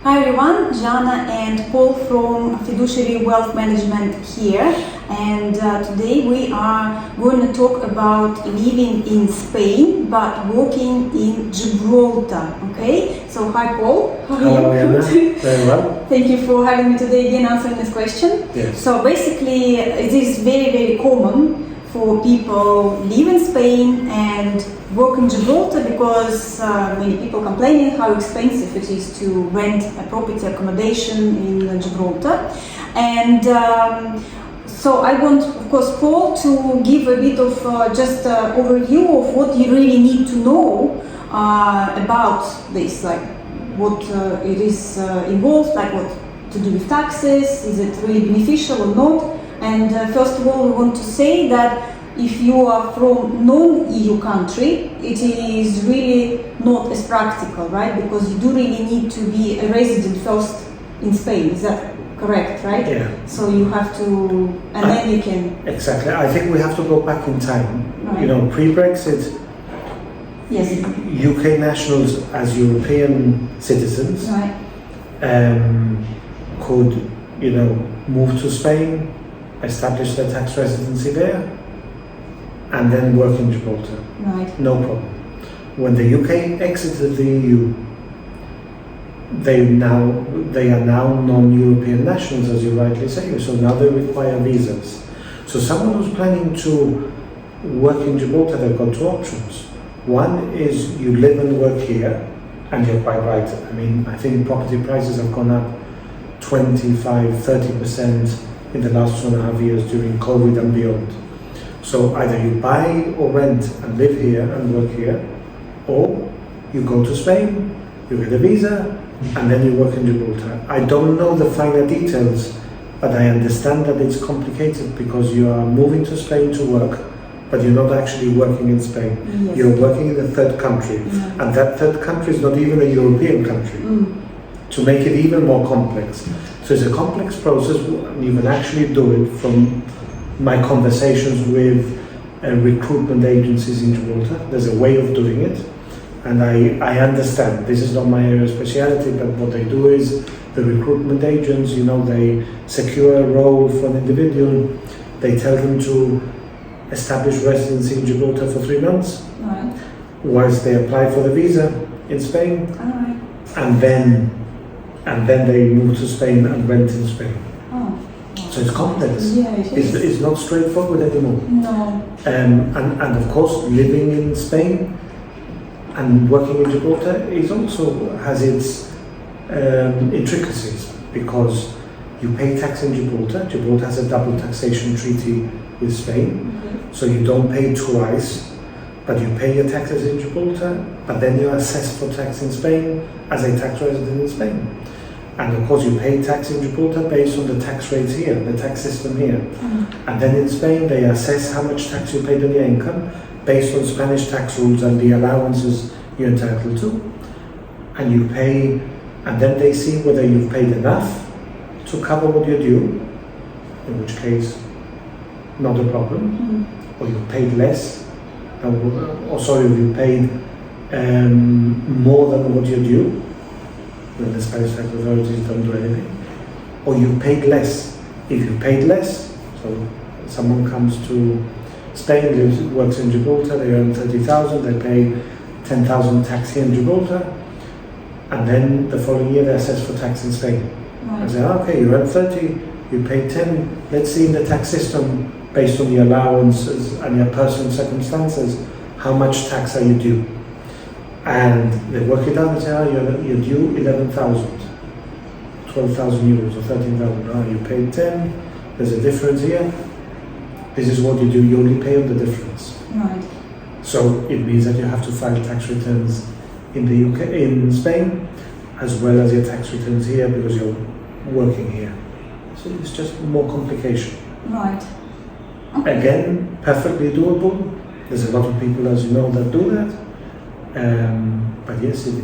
Hi everyone, Jana and Paul from Fiduciary Wealth Management here, and today we are going to talk about living in Spain but working in Gibraltar. Okay, so hi Paul, how are you? Hello, Anna. Very well. Thank you for having me today again answering this question. Yes. So basically it is very common for people live in Spain and work in Gibraltar because many people complaining how expensive it is to rent a property accommodation in Gibraltar. And so I want, of course, Paul to give a bit of just overview of what you really need to know about this, like what it is involved, like what to do with taxes, is it really beneficial or not? And first of all, we want to say that if you are from non-EU country, it is really not as practical, right? Because you do really need to be a resident first in Spain. Is that correct, right? Yeah. So you have to, and then you can... Exactly. I think we have to go back in time. Right. You know, pre-Brexit, Yes. UK nationals as European citizens Right. could, you know, move to Spain, establish their tax residency there, and then work in Gibraltar. Right. No problem. When the UK exited the EU, they are now non-European nationals, as you rightly say, so now they require visas. So someone who's planning to work in Gibraltar, they've got two options. One is you live and work here, and you're quite right. I mean, I think property prices have gone up 25-30% in the last 2.5 years during COVID and beyond. So either you buy or rent and live here and work here, or you go to Spain, you get a visa, and then you work in Gibraltar. I don't know the finer details, but I understand that it's complicated because you are moving to Spain to work, but you're not actually working in Spain. Yes. You're working in a third country, and that third country is not even a European country. To make it even more complex. So it's a complex process, and you can actually do it from my conversations with recruitment agencies in Gibraltar. There's a way of doing it, and I understand. This is not my area of speciality, but what they do is the recruitment agents, you know, they secure a role for an individual, they tell them to establish residency in Gibraltar for 3 months, Right. whilst they apply for the visa in Spain, Alright. and then they move to Spain and rent in Spain. Oh. So it's complex. Yeah, it is. It's not straightforward anymore. No. And of course, living in Spain and working in Gibraltar is also has its intricacies, because you pay tax in Gibraltar. Gibraltar has a double taxation treaty with Spain, so you don't pay twice, but you pay your taxes in Gibraltar, but then you're assessed for tax in Spain as a tax resident in Spain. And of course you pay tax in Gibraltar based on the tax rates here, the tax system here. And then in Spain they assess how much tax you paid on your income based on Spanish tax rules and the allowances you're entitled to. And you pay, and then they see whether you've paid enough to cover what you're due, in which case not a problem, or you paid less, or sorry, you paid more than what you're due, when the Spanish tax authorities don't do anything, or you paid less. If you paid less, so someone comes to Spain, lives, works in Gibraltar, they earn 30,000, they pay 10,000 tax here in Gibraltar, and then the following year they're assessed for tax in Spain. Right. I say, okay, you earn 30, you pay 10, let's see in the tax system, based on the allowances and your personal circumstances, how much tax are you due? And they work it out and say, oh, you're due 11,000, 12,000 euros or 13,000. Oh, you paid 10, there's a difference here. This is what you do, you only pay on the difference. Right. So it means that you have to file tax returns in the UK, in Spain, as well as your tax returns here because you're working here. So it's just more complication. Right. Again, perfectly doable. There's a lot of people, as you know, that do that. But yes, it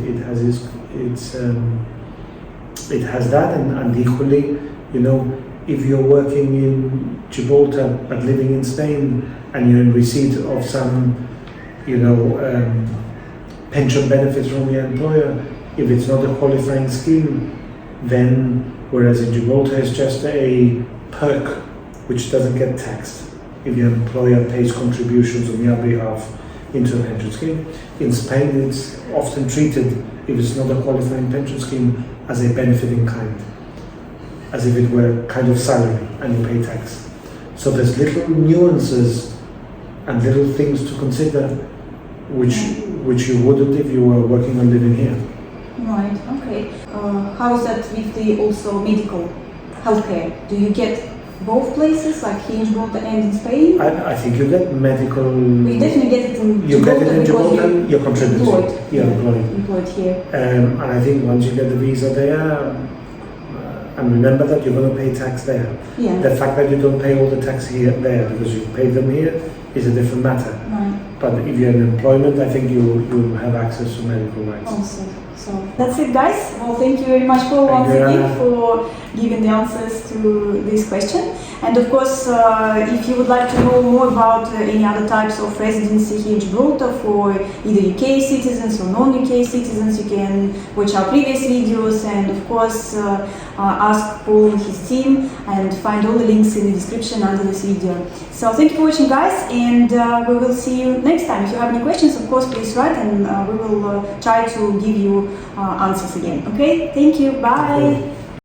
has that, and equally, you know, if you're working in Gibraltar but living in Spain and you're in receipt of some, you know, pension benefits from your employer, if it's not a qualifying scheme, then whereas in Gibraltar it's just a perk which doesn't get taxed if your employer pays contributions on your behalf into a pension scheme. In Spain it's often treated, if it's not a qualifying pension scheme, as a benefit in kind, as if it were kind of salary and you pay tax. So there's little nuances and little things to consider which you wouldn't if you were working and living here. Right, okay. How is that with the also medical healthcare? Do you get both places, like here in Gibraltar and in Spain? I think you get medical. We definitely get it in You Gibraltar get it in Gibraltar, you're contributing. employed. You're employed. Employed here. And I think once you get the visa there, and remember that you're going to pay tax there. Yeah. The fact that you don't pay all the tax here there because you pay them here is a different matter. Right. But if you're in employment, I think you have access to medical rights. Also. So that's it, guys. Well, thank you very much for Thank once you, again Anna. for giving the answers to this question. And of course, if you would like to know more about any other types of residency here in Gibraltar for either UK citizens or non-UK citizens, you can watch our previous videos and of course ask Paul and his team, and find all the links in the description under this video. So thank you for watching, guys, and we will see you next time. If you have any questions, of course, please write, and we will try to give you answers again. Okay, thank you, bye. Okay.